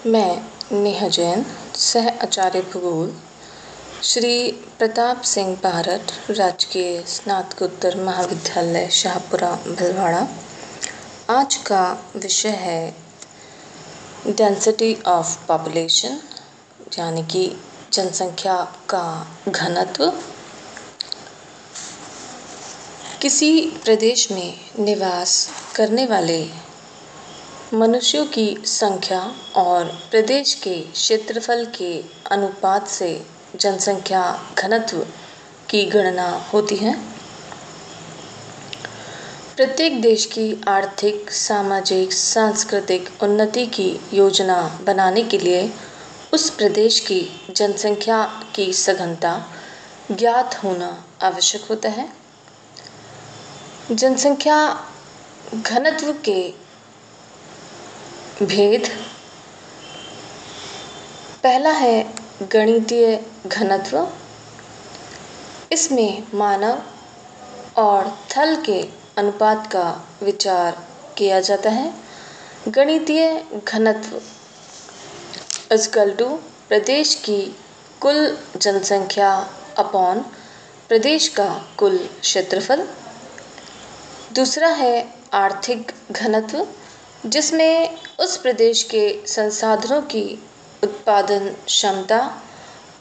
मैं नेहा जैन, सह आचार्य भूगोल, श्री प्रताप सिंह भारत राजकीय स्नातकोत्तर महाविद्यालय शाहपुरा भीलवाड़ा। आज का विषय है डेंसिटी ऑफ पॉपुलेशन, यानी कि जनसंख्या का घनत्व। किसी प्रदेश में निवास करने वाले मनुष्यों की संख्या और प्रदेश के क्षेत्रफल के अनुपात से जनसंख्या घनत्व की गणना होती है। प्रत्येक देश की आर्थिक, सामाजिक, सांस्कृतिक उन्नति की योजना बनाने के लिए उस प्रदेश की जनसंख्या की सघनता ज्ञात होना आवश्यक होता है। जनसंख्या घनत्व के भेद। पहला है गणितीय घनत्व। इसमें मानव और थल के अनुपात का विचार किया जाता है। गणितीय घनत्व = प्रदेश की कुल जनसंख्या अपॉन प्रदेश का कुल क्षेत्रफल। दूसरा है आर्थिक घनत्व, जिसमें उस प्रदेश के संसाधनों की उत्पादन क्षमता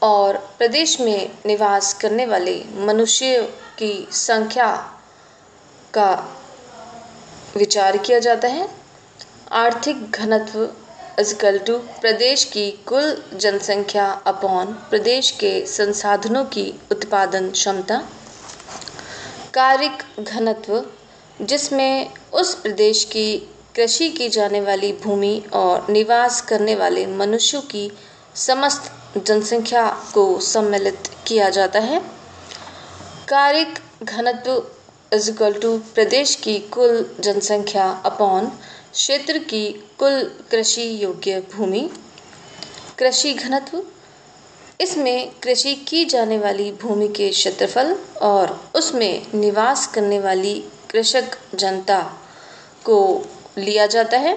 और प्रदेश में निवास करने वाले मनुष्यों की संख्या का विचार किया जाता है। आर्थिक घनत्व = प्रदेश की कुल जनसंख्या अपॉन प्रदेश के संसाधनों की उत्पादन क्षमता। कायिक घनत्व, जिसमें उस प्रदेश की कृषि की जाने वाली भूमि और निवास करने वाले मनुष्यों की समस्त जनसंख्या को सम्मिलित किया जाता है। कायिक घनत्व = प्रदेश की कुल जनसंख्या अपॉन क्षेत्र की कुल कृषि योग्य भूमि। कृषि घनत्व, इसमें कृषि की जाने वाली भूमि के क्षेत्रफल और उसमें निवास करने वाली कृषक जनता को लिया जाता है।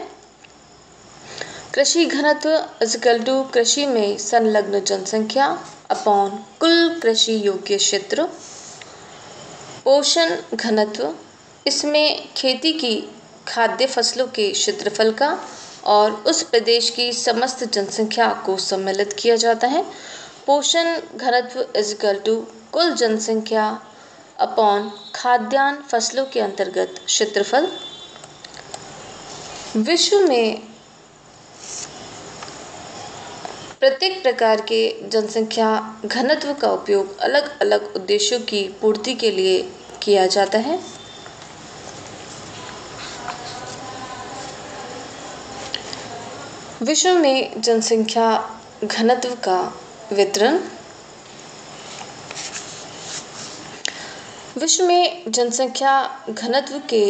कृषि घनत्व = कृषि में संलग्न जनसंख्या अपॉन कुल कृषि योग्य क्षेत्र। पोषण घनत्व, इसमें खेती की खाद्य फसलों के क्षेत्रफल का और उस प्रदेश की समस्त जनसंख्या को सम्मिलित किया जाता है। पोषण घनत्व = कुल जनसंख्या अपॉन खाद्यान्न फसलों के अंतर्गत क्षेत्रफल। विश्व में प्रत्येक प्रकार के जनसंख्या घनत्व का उपयोग अलग अलग उद्देश्यों की पूर्ति के लिए किया जाता है। विश्व में जनसंख्या घनत्व का वितरण। विश्व में जनसंख्या घनत्व के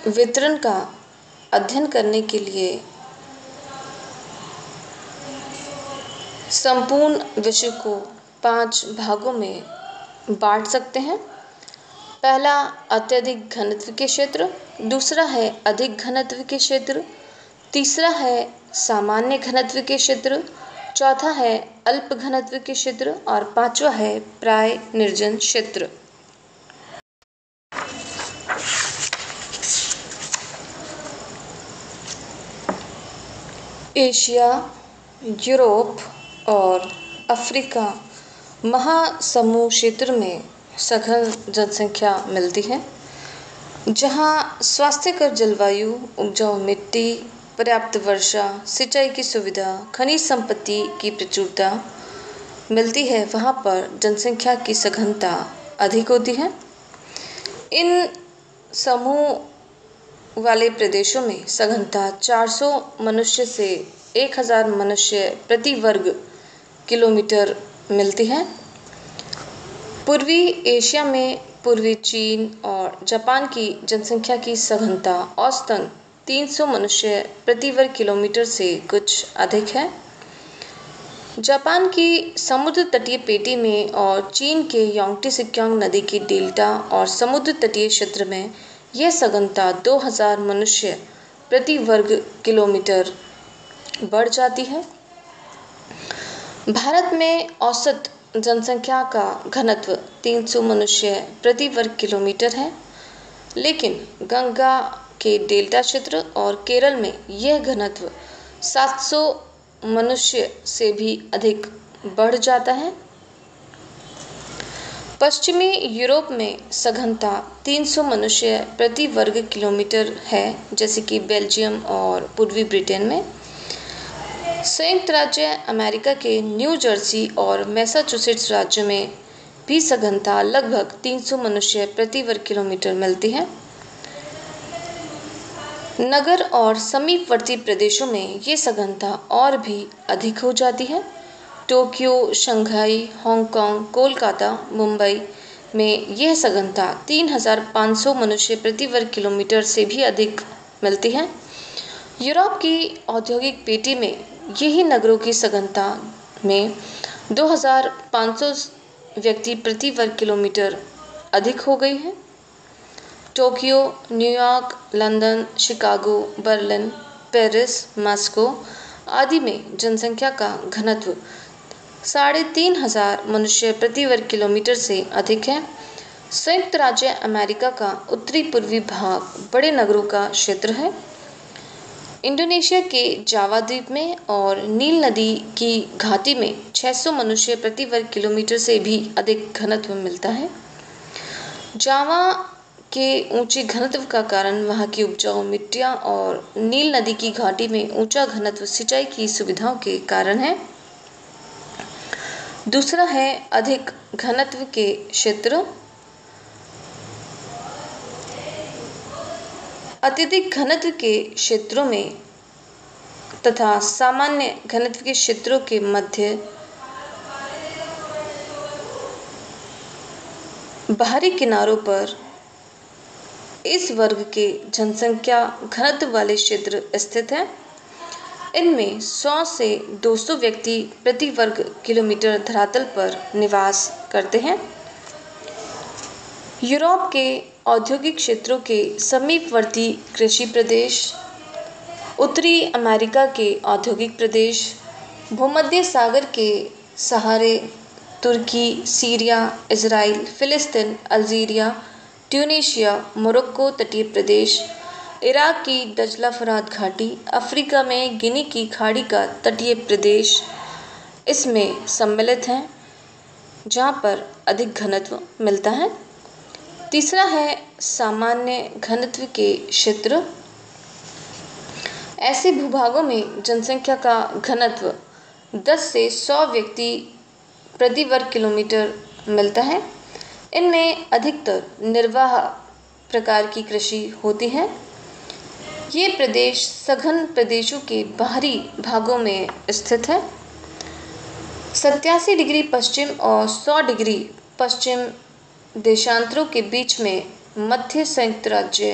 वितरण का अध्ययन करने के लिए संपूर्ण विश्व को 5 भागों में बांट सकते हैं। पहला अत्यधिक घनत्व के क्षेत्र, दूसरा है अधिक घनत्व के क्षेत्र, तीसरा है सामान्य घनत्व के क्षेत्र, चौथा है अल्प घनत्व के क्षेत्र और पांचवा है प्राय निर्जन क्षेत्र। एशिया, यूरोप और अफ्रीका महासमूह क्षेत्र में सघन जनसंख्या मिलती है, जहां स्वास्थ्यकर जलवायु, उपजाऊ मिट्टी, पर्याप्त वर्षा, सिंचाई की सुविधा, खनिज संपत्ति की प्रचुरता मिलती है। वहां पर जनसंख्या की सघनता अधिक होती है। इन समूह वाले प्रदेशों में सघनता 400 मनुष्य से 1000 मनुष्य प्रति वर्ग किलोमीटर मिलती है। पूर्वी एशिया में पूर्वी चीन और जापान की जनसंख्या की सघनता औसतन 300 मनुष्य प्रति वर्ग किलोमीटर से कुछ अधिक है। जापान की समुद्र तटीय पेटी में और चीन के यांगटी सिक्योंग नदी की डेल्टा और समुद्र तटीय क्षेत्र में यह सघनता 2000 मनुष्य प्रति वर्ग किलोमीटर बढ़ जाती है। भारत में औसत जनसंख्या का घनत्व 300 मनुष्य प्रति वर्ग किलोमीटर है, लेकिन गंगा के डेल्टा क्षेत्र और केरल में यह घनत्व 700 मनुष्य से भी अधिक बढ़ जाता है। पश्चिमी यूरोप में सघनता 300 मनुष्य प्रति वर्ग किलोमीटर है, जैसे कि बेल्जियम और पूर्वी ब्रिटेन में। संयुक्त राज्य अमेरिका के न्यू जर्सी और मैसाचुसेट्स राज्य में भी सघनता लगभग 300 मनुष्य प्रति वर्ग किलोमीटर मिलती है। नगर और समीपवर्ती प्रदेशों में ये सघनता और भी अधिक हो जाती है। Tokyo, Shanghai, Hong Kong, Kolkata, Mumbai में यह सघनता 3500 मनुष्य प्रति वर्ग किलोमीटर से भी अधिक मिलती है। यूरोप की औद्योगिक पेटी में यही नगरों की सघनता में 2500 व्यक्ति प्रति वर्ग किलोमीटर अधिक हो गई है। Tokyo, New York, London, Chicago, Berlin, Paris, Moscow आदि में जनसंख्या का घनत्व 3500 मनुष्य प्रति वर्ग किलोमीटर से अधिक है। संयुक्त राज्य अमेरिका का उत्तरी पूर्वी भाग बड़े नगरों का क्षेत्र है। इंडोनेशिया के जावा द्वीप में और नील नदी की घाटी में 600 मनुष्य प्रति वर्ग किलोमीटर से भी अधिक घनत्व मिलता है। जावा के ऊंचे घनत्व का कारण वहां की उपजाऊ मिट्टियां और नील नदी की घाटी में ऊंचा घनत्व सिंचाई की सुविधाओं के कारण है। दूसरा है अधिक घनत्व के क्षेत्र। अत्यधिक घनत्व के क्षेत्रों में तथा सामान्य घनत्व के क्षेत्रों के मध्य बाहरी किनारों पर इस वर्ग के जनसंख्या घनत्व वाले क्षेत्र स्थित हैं। इनमें 100 से 200 व्यक्ति प्रति वर्ग किलोमीटर धरातल पर निवास करते हैं। यूरोप के औद्योगिक क्षेत्रों के समीपवर्ती कृषि प्रदेश, उत्तरी अमेरिका के औद्योगिक प्रदेश, भूमध्य सागर के सहारे, तुर्की, सीरिया, इजराइल, फिलिस्तीन, अल्जीरिया, ट्यूनीशिया, मोरक्को तटीय प्रदेश, इराक की दजला फरात घाटी, अफ्रीका में गिनी की खाड़ी का तटीय प्रदेश इसमें सम्मिलित हैं, जहाँ पर अधिक घनत्व मिलता है। तीसरा है सामान्य घनत्व के क्षेत्र। ऐसे भूभागों में जनसंख्या का घनत्व 10 से 100 व्यक्ति प्रति वर्ग किलोमीटर मिलता है। इनमें अधिकतर निर्वाह प्रकार की कृषि होती है। ये प्रदेश सघन प्रदेशों के बाहरी भागों में स्थित है। 87 डिग्री पश्चिम और 100 डिग्री पश्चिम देशांतरों के बीच में मध्य संयुक्त राज्य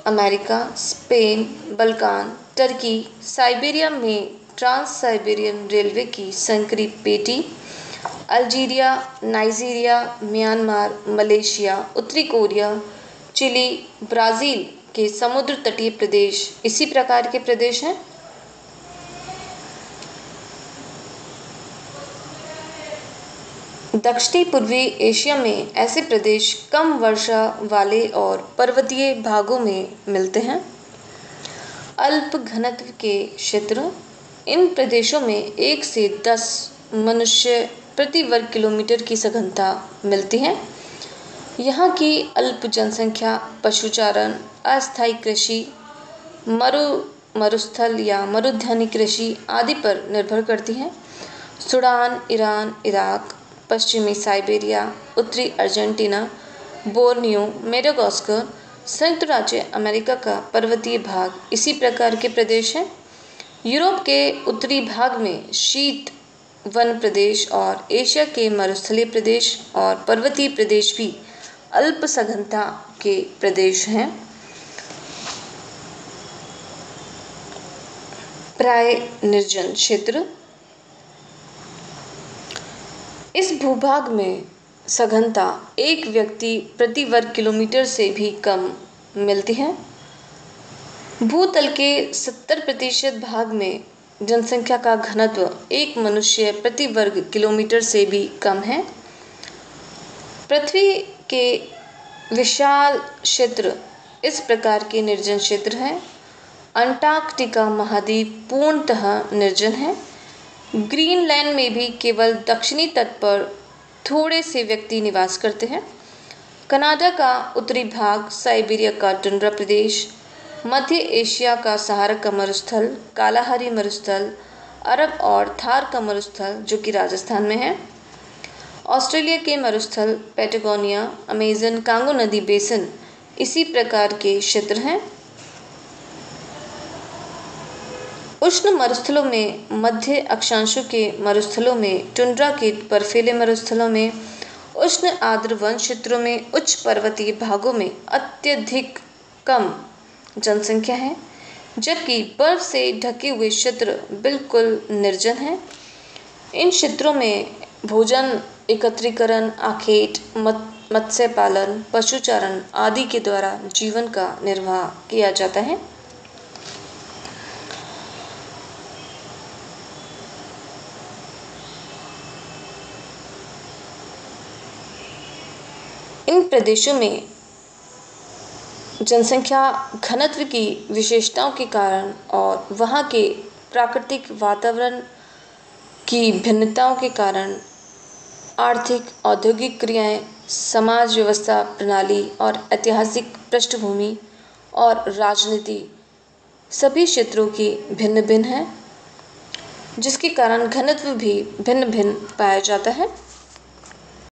America, Spain, Balkan, Turkey, Siberia में ट्रांस साइबेरियन रेलवे की संकरी पेटी, अल्जीरिया, नाइजीरिया, म्यांमार, मलेशिया, उत्तरी कोरिया, चिली, ब्राज़ील के समुद्र तटीय प्रदेश इसी प्रकार के प्रदेश हैं। दक्षिणी पूर्वी एशिया में ऐसे प्रदेश कम वर्षा वाले और पर्वतीय भागों में मिलते हैं। अल्प घनत्व के क्षेत्र। इन प्रदेशों में 1 से 10 मनुष्य प्रति वर्ग किलोमीटर की सघनता मिलती है। यहाँ की अल्प जनसंख्या पशुचारण, अस्थायी कृषि, मरुस्थल या मरुद्यानी कृषि आदि पर निर्भर करती है। सूडान, ईरान, इराक, पश्चिमी साइबेरिया, उत्तरी अर्जेंटीना, बोर्नियो, मेडागास्कर, संयुक्त राज्य अमेरिका का पर्वतीय भाग इसी प्रकार के प्रदेश हैं। यूरोप के उत्तरी भाग में शीत वन प्रदेश और एशिया के मरुस्थलीय प्रदेश और पर्वतीय प्रदेश भी अल्प सघनता के प्रदेश हैं। प्राय निर्जन क्षेत्र। इस भूभाग में सघनता 1 व्यक्ति प्रति वर्ग किलोमीटर से भी कम मिलती है। भूतल के 70% भाग में जनसंख्या का घनत्व एक मनुष्य प्रति वर्ग किलोमीटर से भी कम है। पृथ्वी के विशाल क्षेत्र इस प्रकार के निर्जन क्षेत्र हैं। अंटार्कटिका महाद्वीप पूर्णतः निर्जन है। ग्रीनलैंड में भी केवल दक्षिणी तट पर थोड़े से व्यक्ति निवास करते हैं। कनाडा का उत्तरी भाग, साइबेरिया का टुंड्रा प्रदेश, मध्य एशिया का सहारा का मरुस्थल, कालाहारी मरुस्थल, अरब और थार का मरुस्थल जो कि राजस्थान में है, ऑस्ट्रेलिया के मरुस्थल, पैटागोनिया, अमेजन, कांगो नदी बेसिन इसी प्रकार के क्षेत्र हैं। उष्ण मरुस्थलों में, मध्य अक्षांशों के मरुस्थलों में, टुंड्रा के बर्फीले मरुस्थलों में, उष्ण आर्द्र वन क्षेत्रों में, उच्च पर्वतीय भागों में अत्यधिक कम जनसंख्या है, जबकि बर्फ से ढके हुए क्षेत्र बिल्कुल निर्जन हैं। इन क्षेत्रों में भोजन एकत्रीकरण, आखेट, मत्स्य पालन, पशुचारण आदि के द्वारा जीवन का निर्वाह किया जाता है। इन प्रदेशों में जनसंख्या घनत्व की विशेषताओं के कारण और वहाँ के प्राकृतिक वातावरण की भिन्नताओं के कारण आर्थिक, औद्योगिक क्रियाएं, समाज व्यवस्था प्रणाली और ऐतिहासिक पृष्ठभूमि और राजनीति सभी क्षेत्रों की भिन्न भिन्न है, जिसके कारण घनत्व भी भिन्न भिन्न पाया जाता है।